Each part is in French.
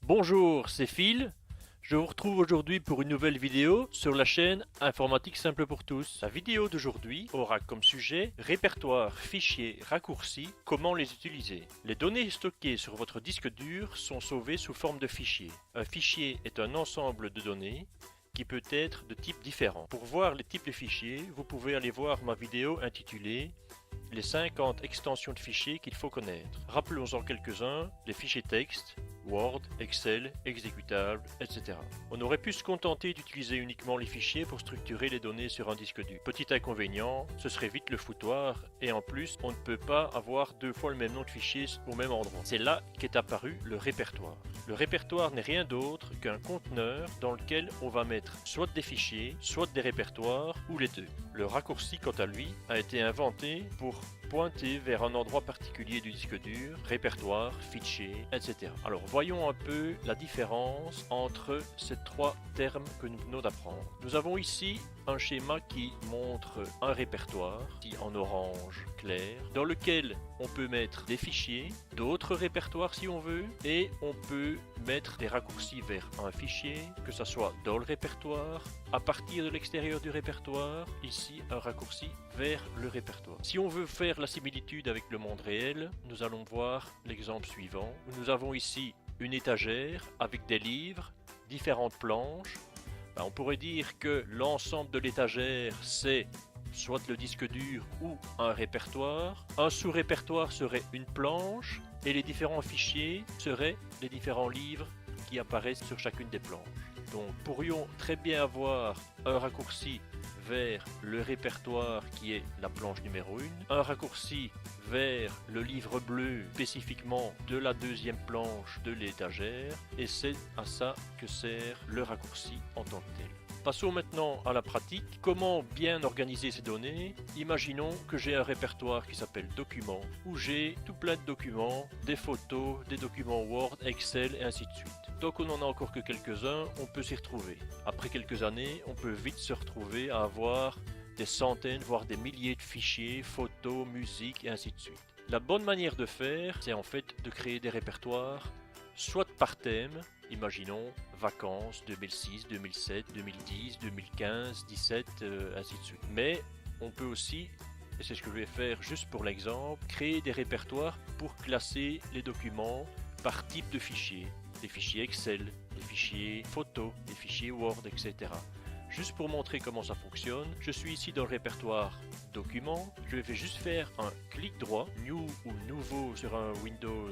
Bonjour, c'est Phil. Je vous retrouve aujourd'hui pour une nouvelle vidéo sur la chaîne Informatique Simple pour tous. La vidéo d'aujourd'hui aura comme sujet répertoire, fichiers, raccourcis, comment les utiliser. Les données stockées sur votre disque dur sont sauvées sous forme de fichiers. Un fichier est un ensemble de données qui peut être de types différents. Pour voir les types de fichiers, vous pouvez aller voir ma vidéo intitulée les 50 extensions de fichiers qu'il faut connaître. Rappelons-en quelques-uns, les fichiers texte, Word, Excel, exécutables, etc. On aurait pu se contenter d'utiliser uniquement les fichiers pour structurer les données sur un disque dur. Petit inconvénient, ce serait vite le foutoir et en plus, on ne peut pas avoir deux fois le même nom de fichier au même endroit. C'est là qu'est apparu le répertoire. Le répertoire n'est rien d'autre qu'un conteneur dans lequel on va mettre soit des fichiers, soit des répertoires ou les deux. Le raccourci, quant à lui, a été inventé pour pointer vers un endroit particulier du disque dur, répertoire, fichier, etc. Alors voyons un peu la différence entre ces trois termes que nous venons d'apprendre. Nous avons ici un schéma qui montre un répertoire, ici en orange clair, dans lequel on peut mettre des fichiers, d'autres répertoires si on veut, et on peut mettre des raccourcis vers un fichier, que ce soit dans le répertoire, à partir de l'extérieur du répertoire, ici un raccourci vers le répertoire. Si on veut faire la similitude avec le monde réel, nous allons voir l'exemple suivant, où nous avons ici une étagère avec des livres, différentes planches. On pourrait dire que l'ensemble de l'étagère, c'est soit le disque dur ou un répertoire. Un sous-répertoire serait une planche et les différents fichiers seraient les différents livres qui apparaissent sur chacune des planches. Donc pourrions très bien avoir un raccourci vers le répertoire qui est la planche numéro 1, un raccourci vers le livre bleu spécifiquement de la deuxième planche de l'étagère, et c'est à ça que sert le raccourci en tant que tel. Passons maintenant à la pratique. Comment bien organiser ces données? Imaginons que j'ai un répertoire qui s'appelle Documents, où j'ai tout plein de documents, des photos, des documents Word, Excel et ainsi de suite. Tant qu'on n'en a encore que quelques-uns, on peut s'y retrouver. Après quelques années, on peut vite se retrouver à avoir des centaines, voire des milliers de fichiers, photos, musique et ainsi de suite. La bonne manière de faire, c'est en fait de créer des répertoires, soit par thème, imaginons vacances 2006, 2007, 2010, 2015, 17, ainsi de suite. Mais on peut aussi, et c'est ce que je vais faire juste pour l'exemple, créer des répertoires pour classer les documents par type de fichier. Des fichiers Excel, des fichiers photos, des fichiers Word, etc. Juste pour montrer comment ça fonctionne, je suis ici dans le répertoire Documents. Je vais juste faire un clic droit, New ou Nouveau sur un Windows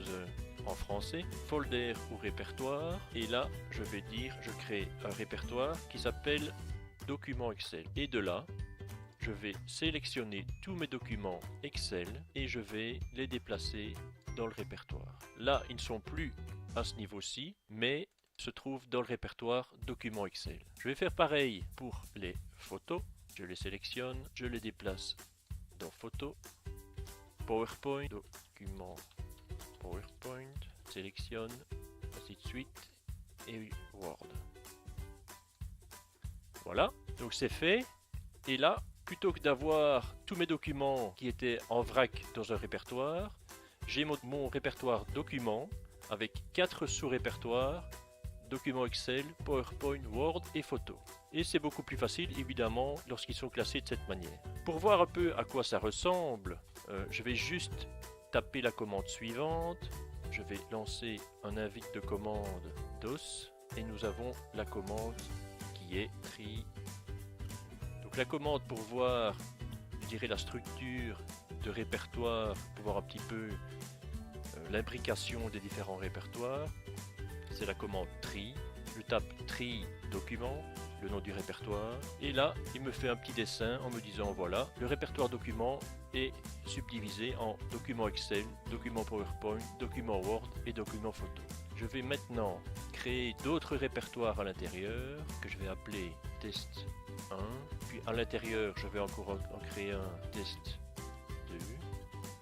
en français, Folder ou Répertoire. Et là, je vais dire, je crée un répertoire qui s'appelle Documents Excel. Et de là, je vais sélectionner tous mes documents Excel et je vais les déplacer dans le répertoire. Là, ils ne sont plus à ce niveau-ci, mais se trouvent dans le répertoire Documents Excel. Je vais faire pareil pour les photos. Je les sélectionne, je les déplace dans Photos, PowerPoint, Documents, PowerPoint, sélectionne, ainsi de suite, et Word. Voilà, donc c'est fait. Et là, plutôt que d'avoir tous mes documents qui étaient en vrac dans un répertoire, j'ai mon répertoire documents avec 4 sous-répertoires, documents Excel, PowerPoint, Word et photos. Et c'est beaucoup plus facile évidemment lorsqu'ils sont classés de cette manière. Pour voir un peu à quoi ça ressemble, je vais juste taper la commande suivante. Je vais lancer un invite de commande DOS et nous avons la commande qui est tri. Donc la commande pour voir, je dirais, la structure de répertoire, pour voir un petit peu l'imbrication des différents répertoires, c'est la commande tri. Je tape tri document, le nom du répertoire, et là il me fait un petit dessin en me disant voilà, le répertoire document est subdivisé en document Excel, document PowerPoint, document Word et document photo. Je vais maintenant créer d'autres répertoires à l'intérieur que je vais appeler test 1, puis à l'intérieur je vais encore en créer un test 2,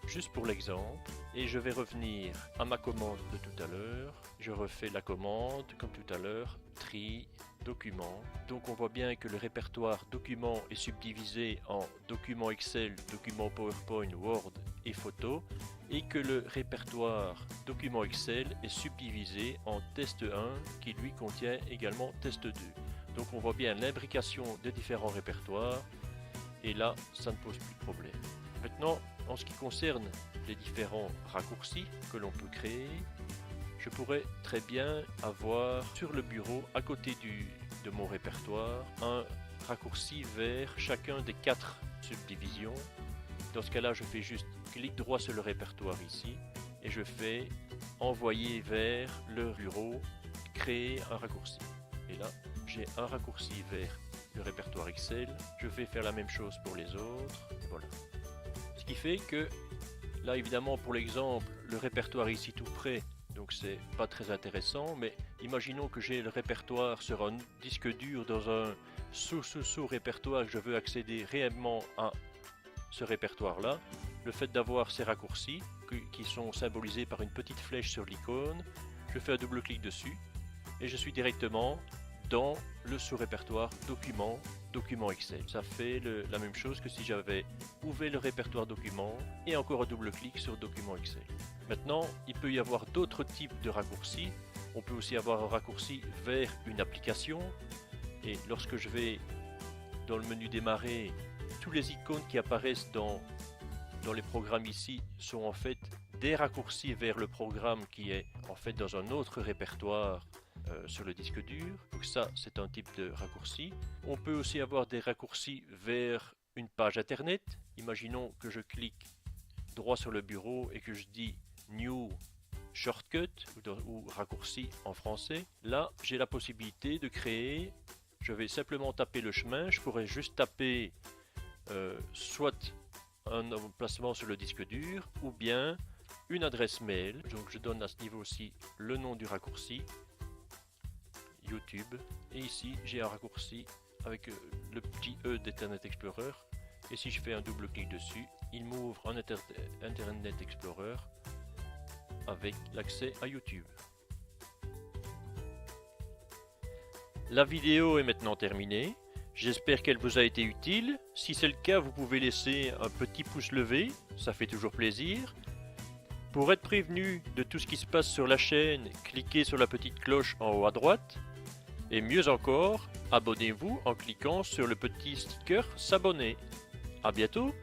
juste pour l'exemple, et je vais revenir à ma commande de tout à l'heure. Je refais la commande comme tout à l'heure, tri, document. Donc on voit bien que le répertoire document est subdivisé en documents Excel, documents PowerPoint, Word et photos, et que le répertoire document Excel est subdivisé en test 1 qui lui contient également test 2. Donc on voit bien l'imbrication des différents répertoires et là ça ne pose plus de problème. Maintenant en ce qui concerne les différents raccourcis que l'on peut créer, je pourrais très bien avoir sur le bureau à côté de mon répertoire un raccourci vers chacun des 4 subdivisions. Dans ce cas là je fais juste clic droit sur le répertoire ici et je fais envoyer vers le bureau, créer un raccourci. Et là j'ai un raccourci vers le répertoire Excel. Je vais faire la même chose pour les autres. Et voilà. Ce qui fait que là évidemment pour l'exemple le répertoire ici tout près, donc c'est pas très intéressant, mais imaginons que j'ai le répertoire sur un disque dur dans un sous-répertoire, que je veux accéder réellement à ce répertoire là. Le fait d'avoir ces raccourcis qui sont symbolisés par une petite flèche sur l'icône, je fais un double clic dessus et je suis directement dans le sous-répertoire document Excel. Ça fait la même chose que si j'avais ouvert le répertoire document et encore un double clic sur document Excel. Maintenant, il peut y avoir d'autres types de raccourcis. On peut aussi avoir un raccourci vers une application et lorsque je vais dans le menu démarrer, tous les icônes qui apparaissent dans les programmes ici sont en fait des raccourcis vers le programme qui est en fait dans un autre répertoire sur le disque dur. Donc ça c'est un type de raccourci. On peut aussi avoir des raccourcis vers une page internet. Imaginons que je clique droit sur le bureau et que je dis New Shortcut ou raccourci en français. Là j'ai la possibilité de créer, je vais simplement taper le chemin, je pourrais juste taper soit un emplacement sur le disque dur ou bien une adresse mail. Donc je donne à ce niveau-ci le nom du raccourci YouTube et ici j'ai un raccourci avec le petit E d'Internet Explorer et si je fais un double clic dessus, il m'ouvre un Internet Explorer avec l'accès à YouTube. La vidéo est maintenant terminée. J'espère qu'elle vous a été utile. Si c'est le cas, vous pouvez laisser un petit pouce levé, ça fait toujours plaisir. Pour être prévenu de tout ce qui se passe sur la chaîne, cliquez sur la petite cloche en haut à droite. Et mieux encore, abonnez-vous en cliquant sur le petit sticker s'abonner. À bientôt!